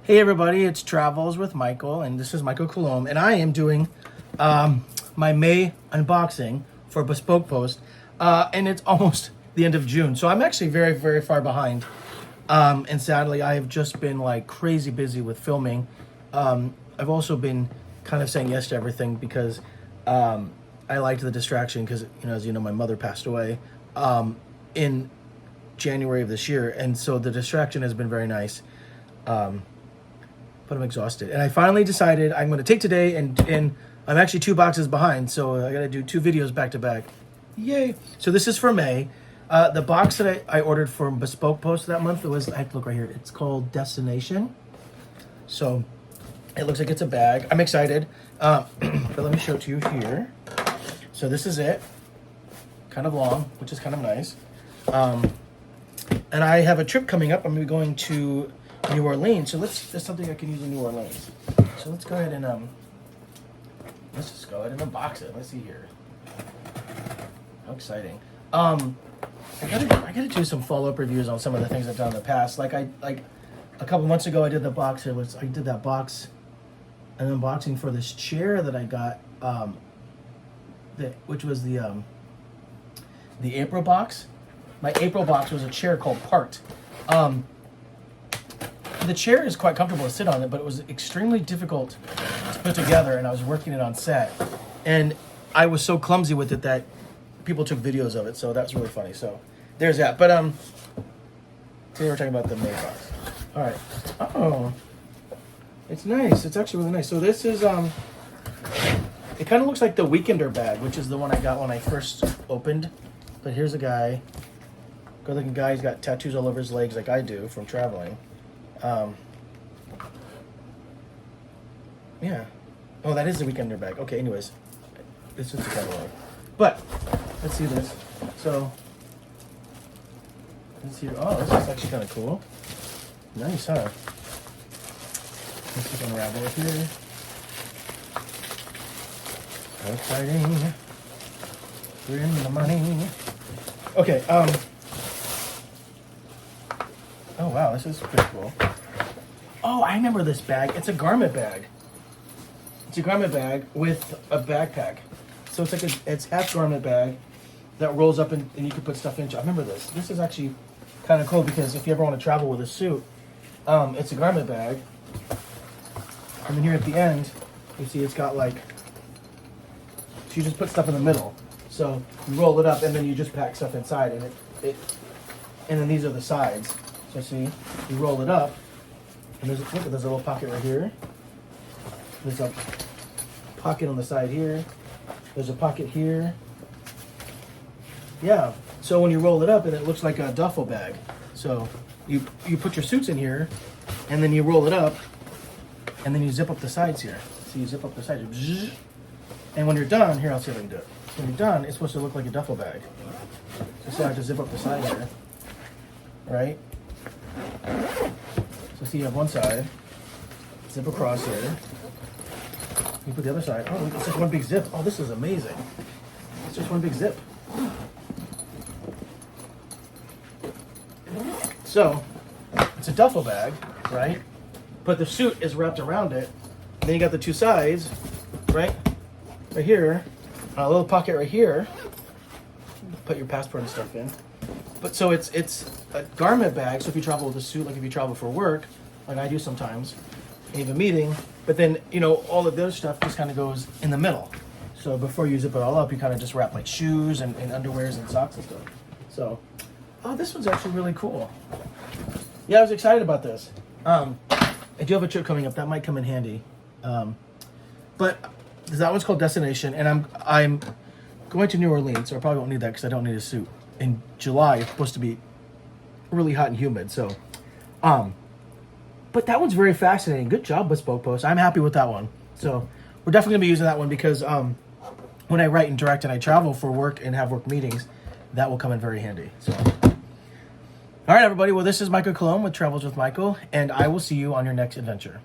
Hey everybody, it's Travels with Michael, and this is Michael Coulombe, and I am doing my May unboxing for Bespoke Post, and it's almost the end of June, so I'm actually very, very far behind, and sadly I have just been like crazy busy with filming. I've also been kind of saying yes to everything because I liked the distraction because, you know, as you know, my mother passed away in January of this year, and so the distraction has been very nice. But I'm exhausted. And I finally decided I'm going to take today, and I'm actually 2 boxes behind, so I got to do 2 videos back to back. Yay. So this is for May. The box that I ordered from Bespoke Post that month, I have to look right here. It's called Destination. So it looks like it's a bag. I'm excited. But let me show it to you here. So this is it. Kind of long, which is kind of nice. And I have a trip coming up. I'm going to be going to New Orleans, so that's something I can use in New Orleans. So let's go ahead and let's just go ahead and unbox it. Let's see here. How exciting! I gotta do some follow-up reviews on some of the things I've done in the past. Like a couple months ago, I did the box. I did that box, an unboxing for this chair that I got, which was the April box. My April box was a chair called Part. The chair is quite comfortable to sit on it, but it was extremely difficult to put together, and I was working it on set. And I was so clumsy with it that people took videos of it, so that's really funny. So there's that. But today we're talking about the May box. All right. Oh, it's nice. It's actually really nice. So this is it kind of looks like the Weekender bag, which is the one I got when I first opened. But here's a guy, good-looking guy. He's got tattoos all over his legs, like I do from traveling. Yeah. Oh, that is the Weekender bag. Okay, anyways. This is the catalog. But, let's see this. So, let's see. Oh, this is actually kind of cool. Nice, huh? Let's just unravel it here. So exciting. We're in the money. Okay, oh, wow, this is pretty cool. Oh, I remember this bag. It's a garment bag. It's a garment bag with a backpack. So it's like it's half garment bag that rolls up and you can put stuff into. I remember this. This is actually kind of cool because if you ever want to travel with a suit, it's a garment bag. And then here at the end, you see it's got like, so you just put stuff in the middle. So you roll it up and then you just pack stuff inside, and and then these are the sides. So see, you roll it up, and there's a little pocket right here. There's a pocket on the side here. There's a pocket here. Yeah. So when you roll it up, and it looks like a duffel bag. So you put your suits in here, and then you roll it up, and then you zip up the sides here. So you zip up the sides, and when you're done, here I'll see if I can do it. When you're done, it's supposed to look like a duffel bag. So I have to zip up the side here, right? So see, you have one side, zip across here. You put the other side. Oh, it's just one big zip. Oh, this is amazing. It's just one big zip. So, it's a duffel bag, right? But the suit is wrapped around it. And then you got the 2 sides, right? Right here. A little pocket right here. Put your passport and stuff in. But so it's a garment bag. So if you travel with a suit, like if you travel for work, like I do sometimes, and you have a meeting, but then, you know, all of the other stuff just kind of goes in the middle. So before you zip it all up, you kind of just wrap like shoes and underwears and socks and stuff. So, oh, this one's actually really cool. Yeah, I was excited about this. I do have a trip coming up that might come in handy. But that one's called Destination, and I'm going to New Orleans, so I probably won't need that because I don't need a suit. In July, it's supposed to be really hot and humid, so but that one's very fascinating. Good job, Bespoke Post. I'm happy with that one. So we're definitely gonna be using that one because when I write and direct and I travel for work and have work meetings, that will come in very handy. So all right, everybody. Well, this is Michael Coulombe with Travels with Michael, and I will see you on your next adventure.